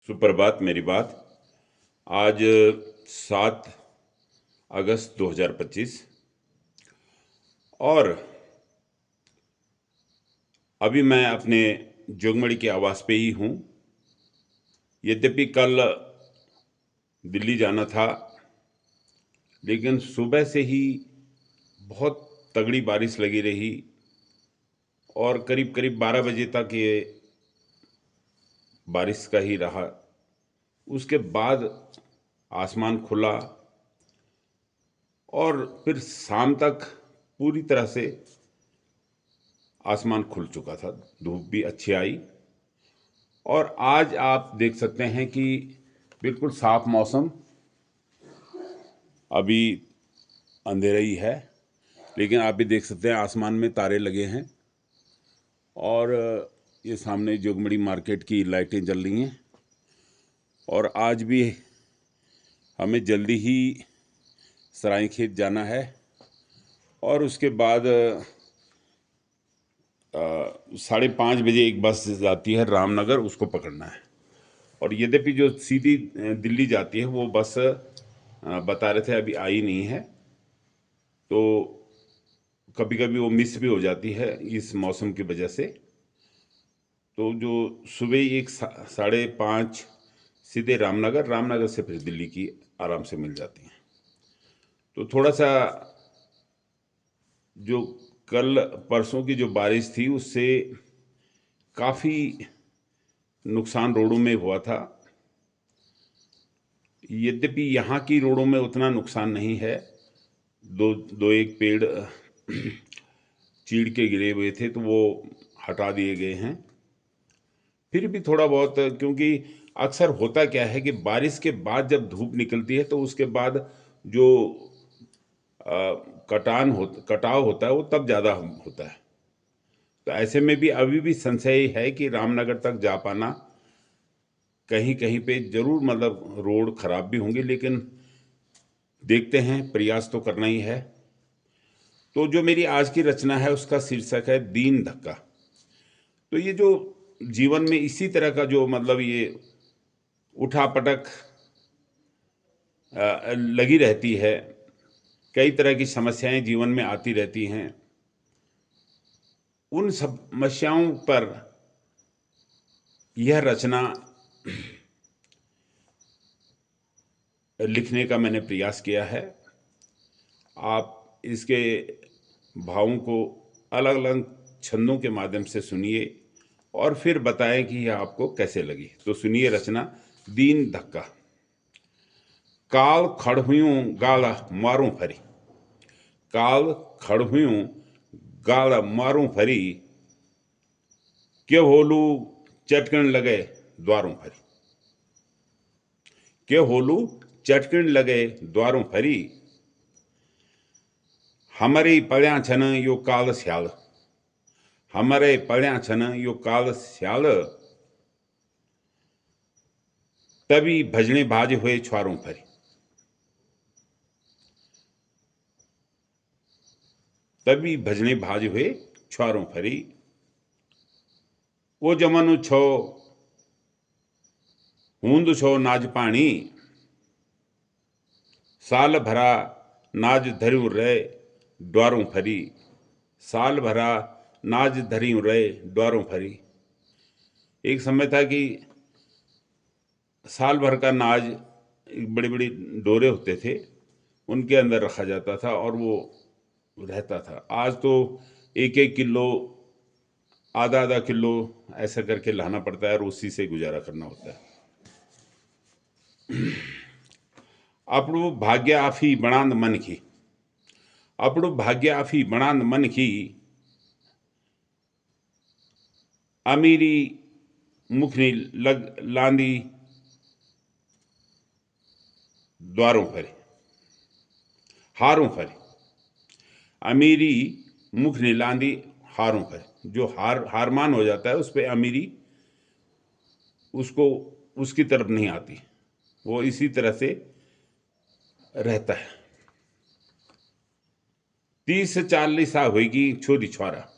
सुप्रभात। मेरी बात आज 7 अगस्त 2025 और अभी मैं अपने जोगमड़ी के आवास पे ही हूँ। यद्यपि कल दिल्ली जाना था, लेकिन सुबह से ही बहुत तगड़ी बारिश लगी रही और करीब करीब 12 बजे तक ये बारिश का ही रहा। उसके बाद आसमान खुला और फिर शाम तक पूरी तरह से आसमान खुल चुका था, धूप भी अच्छी आई। और आज आप देख सकते हैं कि बिल्कुल साफ मौसम। अभी अंधेरा ही है, लेकिन आप भी देख सकते हैं आसमान में तारे लगे हैं और ये सामने जोगमड़ी मार्केट की लाइटें जल रही हैं। और आज भी हमें जल्दी ही सरायखेत जाना है और उसके बाद 5:30 बजे एक बस जाती है रामनगर, उसको पकड़ना है। और यद्यपि जो सीधी दिल्ली जाती है वो बस बता रहे थे अभी आई नहीं है, तो कभी कभी वो मिस भी हो जाती है इस मौसम की वजह से। तो जो सुबह 5:30 सीधे रामनगर, रामनगर से फिर दिल्ली की आराम से मिल जाती हैं। तो थोड़ा सा जो कल परसों की जो बारिश थी उससे काफ़ी नुकसान रोडों में हुआ था। यद्यपि यहाँ की रोडों में उतना नुकसान नहीं है। दो दो एक पेड़ चीड़ के गिरे हुए थे तो वो हटा दिए गए हैं। फिर भी थोड़ा बहुत, क्योंकि अक्सर होता क्या है कि बारिश के बाद जब धूप निकलती है तो उसके बाद जो कटाव होता है वो तब ज़्यादा होता है। तो ऐसे में भी अभी भी संशय है कि रामनगर तक जा पाना, कहीं कहीं पे जरूर मतलब रोड खराब भी होंगे, लेकिन देखते हैं, प्रयास तो करना ही है। तो जो मेरी आज की रचना है उसका शीर्षक है दीन धक्का। तो ये जो जीवन में इसी तरह का जो मतलब ये उठापटक लगी रहती है, कई तरह की समस्याएं जीवन में आती रहती हैं, उन समस्याओं पर यह रचना लिखने का मैंने प्रयास किया है। आप इसके भावों को अलग अलग छंदों के माध्यम से सुनिए और फिर बताएं कि यह आपको कैसे लगी। तो सुनिए रचना दीन धक्का। काल खड़हुयूं गाल मारूं फरी, काल खड़हुयूं गाल मारूं फरी, के होलू चटकन लगे द्वारों फरी, के होलू चटकन लगे द्वारों फरी, हमारे पड़िया छन यो काल स्याल, हमारे पड़िया छन यो काल स्याल, तभी भजने भाज हुए छुआरों फरी, तभी भजने भाज हुए छुआरों फरी। वो जमनु छो हूंद छो नाज पानी, साल भरा नाज धरियो रे द्वारों फरी, साल भरा नाज धरियो रे द्वारों फरी। एक समय था कि साल भर का नाज, बड़ी बड़ी डोरे होते थे, उनके अंदर रखा जाता था और वो रहता था। आज तो एक एक किलो, आधा आधा किलो ऐसा करके लाना पड़ता है और उसी से गुजारा करना होता है। अपड़ू भाग्य आफी बणांद मन की, अपड़ू भाग्य आफी बणांद मन की, अमीरी मुखनी लग लांदी द्वारों फरे, हारों फरे, अमीरी मुख ने लांदी हारों फरे। जो हारमान हो जाता है उस पर अमीरी उसको उसकी तरफ नहीं आती, वो इसी तरह से रहता है। 30 40 होगी छोरी छुआरा।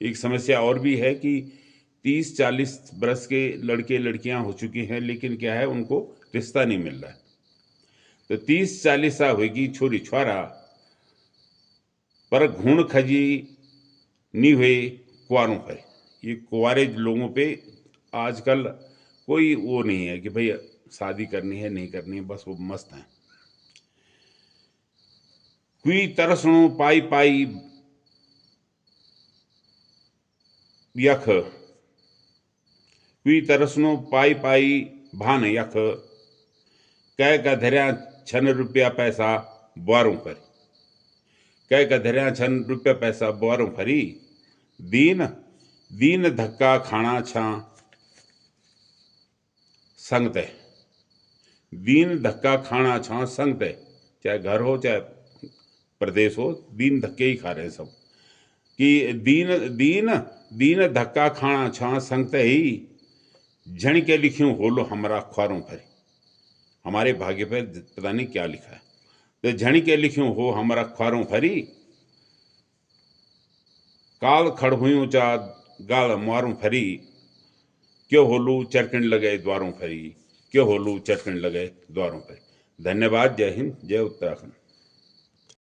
एक समस्या और भी है कि 30-40 बरस के लड़के लड़कियां हो चुकी हैं, लेकिन क्या है, उनको रिश्ता नहीं मिल रहा है। तो 30-40 साल होगी छोरी छोरा पर घूण खजी नहीं हुए कुंवारों पर। ये कुंवारे लोगों पे आजकल कोई वो नहीं है कि भाई शादी करनी है नहीं करनी है, बस वो मस्त हैं। कोई तरसणों पाई पाई यख, कोई तरसणों पाई पाई भान यख, कह का धरिया छन रुपया पैसा बुआरों पर, कह का धरिया छन रुपया पैसा बुआरों फरी, दीन दीन धक्का खाना छा संगत है, दीन धक्का खाना छा संगत है। चाहे घर हो चाहे प्रदेश हो, दीन धक्के ही खा रहे हैं सब। कि दीन दीन दीन धक्का खाना छा संगत ही, झण के लिखूं होलो हमारा अखबारों पर। हमारे भाग्य पर पता नहीं क्या लिखा है। तो झण के लिखूं हो हमारा अखबारों फरी, काल खड़ हुई चा गाल मारूं फरी, क्यों होलू चरकन लगे द्वारों फरी, क्यों होलू चरकन लगे द्वारों पर। धन्यवाद। जय हिंद, जय उत्तराखंड।